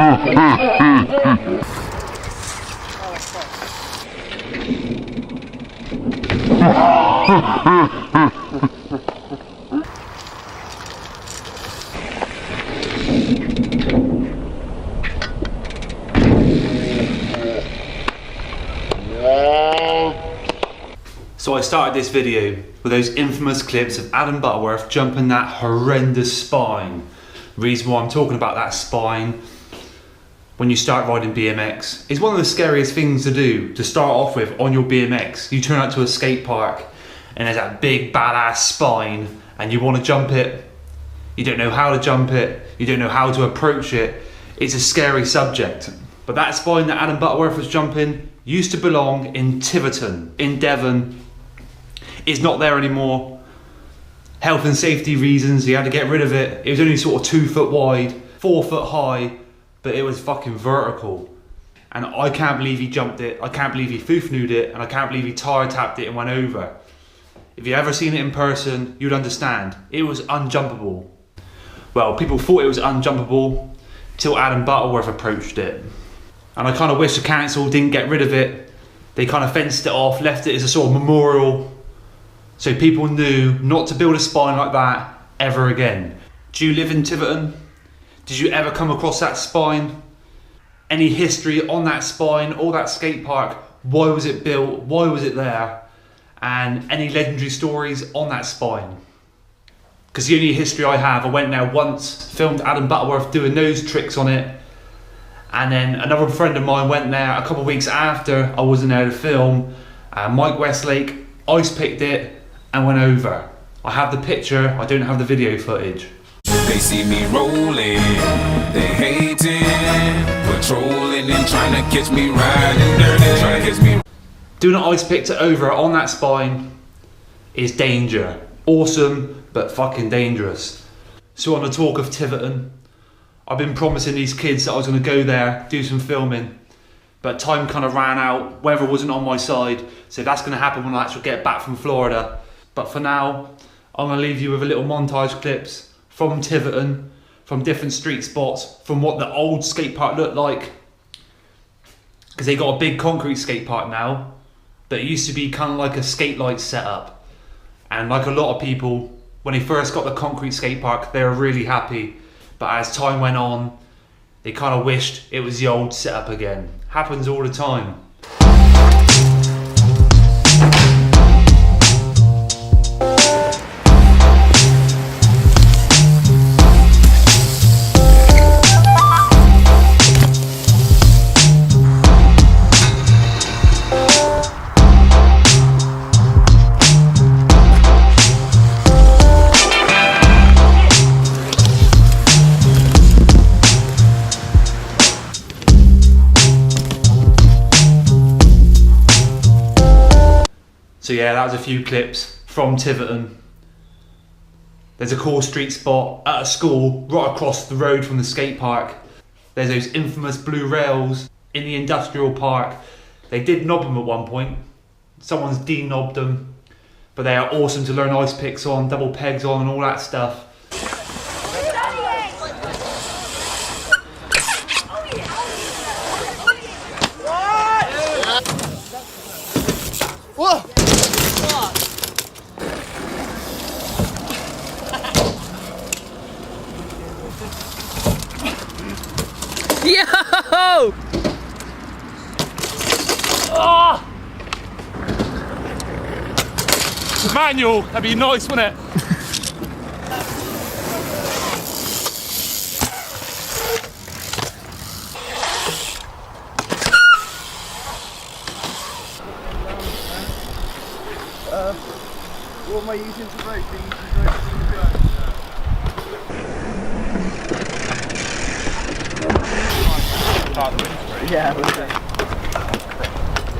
So I started this video with those infamous clips of Adam Butterworth jumping that horrendous spine. The reason why I'm talking about that spine when you start riding BMX is one of the scariest things to do to start off with on your BMX. You turn out to a skate park and there's that big badass spine and you want to jump it. You don't know how to jump it. You don't know how to approach it. It's a scary subject. But that spine that Adam Butterworth was jumping used to belong in Tiverton, in Devon. It's not there anymore. Health and safety reasons, he had to get rid of it. It was only sort of 2 foot wide, 4 foot high, but it was fucking vertical. And I can't believe he jumped it. I can't believe he foof-nooed it, and I can't believe he tire tapped it and went over. If you ever seen it in person, you'd understand. It was unjumpable. Well, people thought it was unjumpable till Adam Butterworth approached it. And I kind of wish the council didn't get rid of it. They kind of fenced it off, left it as a sort of memorial, so people knew not to build a spine like that ever again. Do you live in Tiverton? Did you ever come across that spine? Any history on that spine or that skate park? Why was it built? Why was it there? And any legendary stories on that spine? Because the only history I have, I went there once, filmed Adam Butterworth doing those tricks on it, and then another friend of mine went there a couple of weeks after I wasn't there to film. Mike Westlake ice picked it and went over. I have the picture, I don't have the video footage. They see me rolling, they hating, patrolling and trying to catch me riding dirty, trying to catch me. Doing an ice pick to over on that spine is danger. Awesome, but fucking dangerous. So on the talk of Tiverton, I've been promising these kids that I was going to go there, do some filming, but time kind of ran out, weather wasn't on my side, so that's going to happen when I actually get back from Florida. But for now, I'm going to leave you with a little montage clips from Tiverton, from different street spots, from what the old skate park looked like. Because they got a big concrete skate park now, but it used to be kind of like a skate light setup. And like a lot of people, when they first got the concrete skate park, they were really happy. But as time went on, they kind of wished it was the old setup again. Happens all the time. So yeah, that was a few clips from Tiverton. There's a cool street spot at a school right across the road from the skate park. There's those infamous blue rails in the industrial park. They did knob them at one point. Someone's de-knobbed them. But they are awesome to learn ice picks on, double pegs on and all that stuff. Whoa! Yo! Oh! Manual, that'd be nice, wouldn't it? What am I using to vote? Yeah.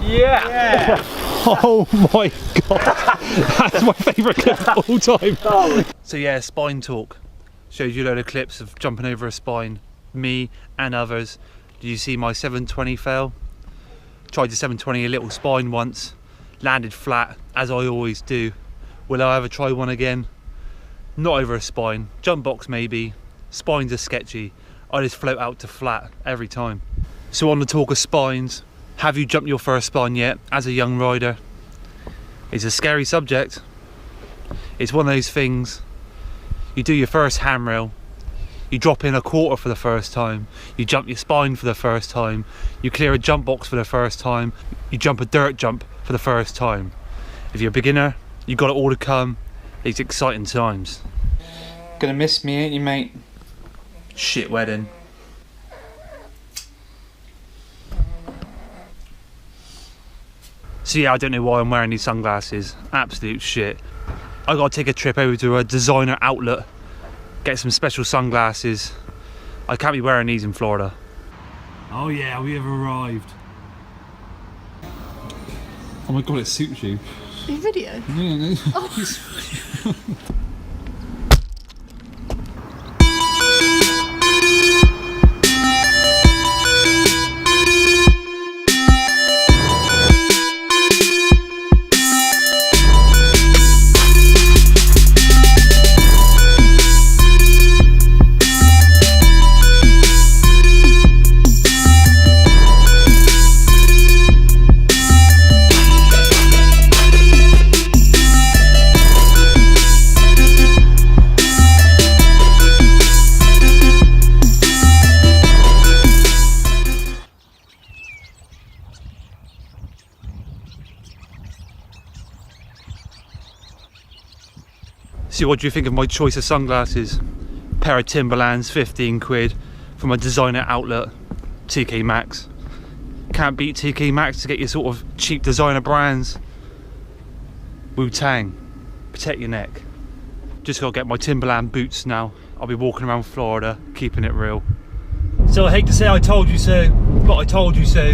Yeah! Oh my god! That's my favourite clip of all time. So yeah, spine talk. Shows you a load of clips of jumping over a spine. Me and others. Did you see my 720 fail? Tried the 720 a little spine once. Landed flat, as I always do. Will I ever try one again? Not over a spine. Jump box maybe. Spines are sketchy. I just float out to flat every time. So on the talk of spines, have you jumped your first spine yet as a young rider? It's a scary subject. It's one of those things, you do your first handrail, you drop in a quarter for the first time, you jump your spine for the first time, you clear a jump box for the first time, you jump a dirt jump for the first time. If you're a beginner, you got it all to come. It's exciting times. Gonna miss me, ain't you, mate? Shit wedding. So yeah, I don't know why I'm wearing these sunglasses. Absolute shit. I gotta take a trip over to a designer outlet, get some special sunglasses. I can't be wearing these in Florida. Oh yeah, we have arrived. Oh my god, it suits you. Your video? Yeah. Oh. So what do you think of my choice of sunglasses? Pair of Timberlands, 15 quid from a designer outlet, TK Maxx. Can't beat TK Maxx to get your sort of cheap designer brands. Wu-Tang, protect your neck. Just gotta get my Timberland boots now. I'll be walking around Florida, keeping it real. So I hate to say I told you so, but I told you so.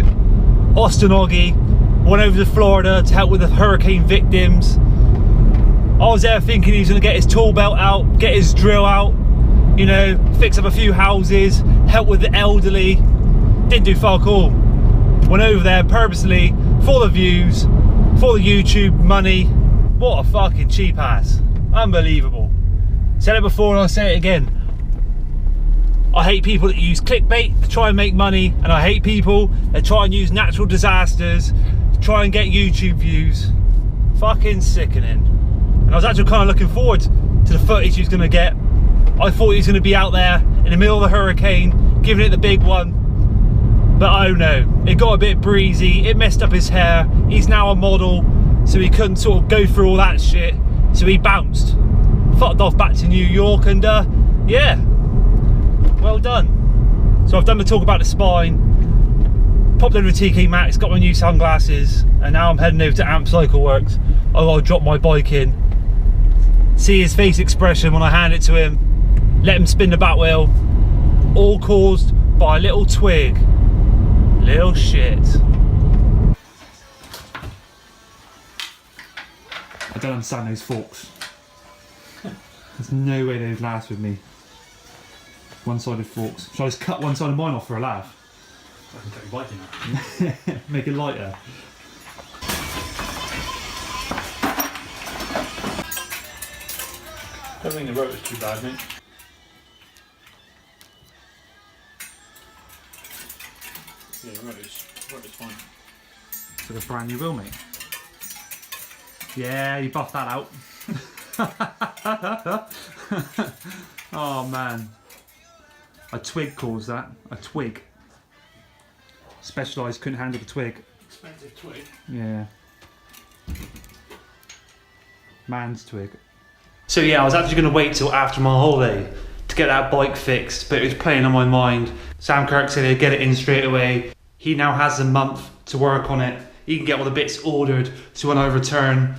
Austin Oggy went over to Florida to help with the hurricane victims. I was there thinking he was going to get his tool belt out, get his drill out, you know, fix up a few houses, help with the elderly. Didn't do fuck all. Went over there purposely for the views, for the YouTube money. What a fucking cheap ass. Unbelievable. Said it before and I'll say it again. I hate people that use clickbait to try and make money, and I hate people that try and use natural disasters to try and get YouTube views. Fucking sickening. And I was actually kind of looking forward to the footage he was going to get. I thought he was going to be out there in the middle of the hurricane, giving it the big one. But oh no, it got a bit breezy, it messed up his hair. He's now a model, so he couldn't sort of go through all that shit. So he bounced, fucked off back to New York, and yeah, well done. So I've done the talk about the spine, popped over to TK Maxx, got my new sunglasses, and now I'm heading over to Amp Cycle Works. I've got to drop my bike in, see his face expression when I hand it to him, let him spin the back wheel, all caused by a little twig. Little shit. I don't understand those forks. There's no way they'd last with me. One-sided forks. Shall I just cut one side of mine off for a laugh? I can cut your bike in that. Make it lighter. I don't think the rotor's too bad, mate. Yeah, the rotor's fine. It's like a brand new wheel, mate. Yeah, you buffed that out. Oh man. A twig caused that. A twig. Specialised, couldn't handle the twig. Expensive twig. Yeah. Man's twig. So yeah, I was actually going to wait till after my holiday to get that bike fixed, but it was playing on my mind. Sam Kirk said he'd get it in straight away. He now has a month to work on it. He can get all the bits ordered, so when I return,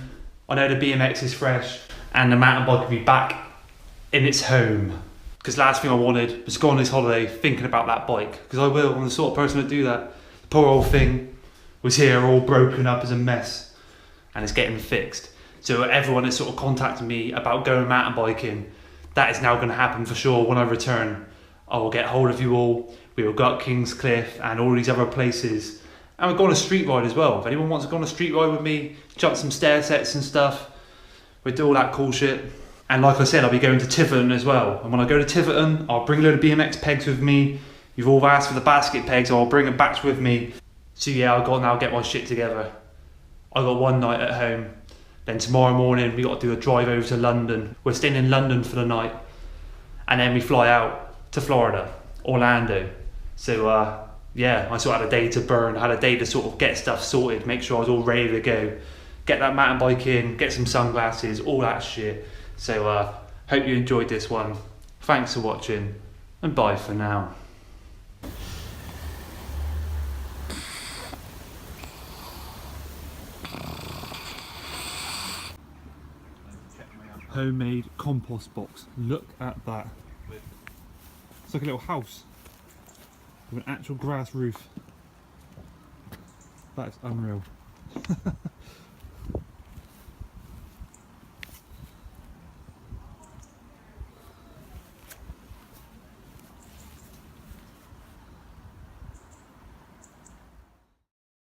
I know the BMX is fresh and the mountain bike will be back in its home. Because last thing I wanted was go on this holiday thinking about that bike, because I will, I'm the sort of person to do that. The poor old thing was here all broken up as a mess, and it's getting fixed. So everyone has sort of contacted me about going mountain biking. That is now going to happen for sure when I return. I will get hold of you all. We will go up Kingscliff and all these other places. And we'll go on a street ride as well. If anyone wants to go on a street ride with me, jump some stair sets and stuff, we'll do all that cool shit. And like I said, I'll be going to Tiverton as well. And when I go to Tiverton, I'll bring a load of BMX pegs with me. You've all asked for the Baskett pegs, so I'll bring them back with me. So yeah, I've got to now get my shit together. I got one night at home. Then tomorrow morning, we got to do a drive over to London. We're staying in London for the night. And then we fly out to Florida, Orlando. So yeah, I sort of had a day to burn. I had a day to sort of get stuff sorted, make sure I was all ready to go. Get that mountain bike in, get some sunglasses, all that shit. So hope you enjoyed this one. Thanks for watching, and bye for now. Homemade compost box. Look at that. It's like a little house with an actual grass roof. That is unreal.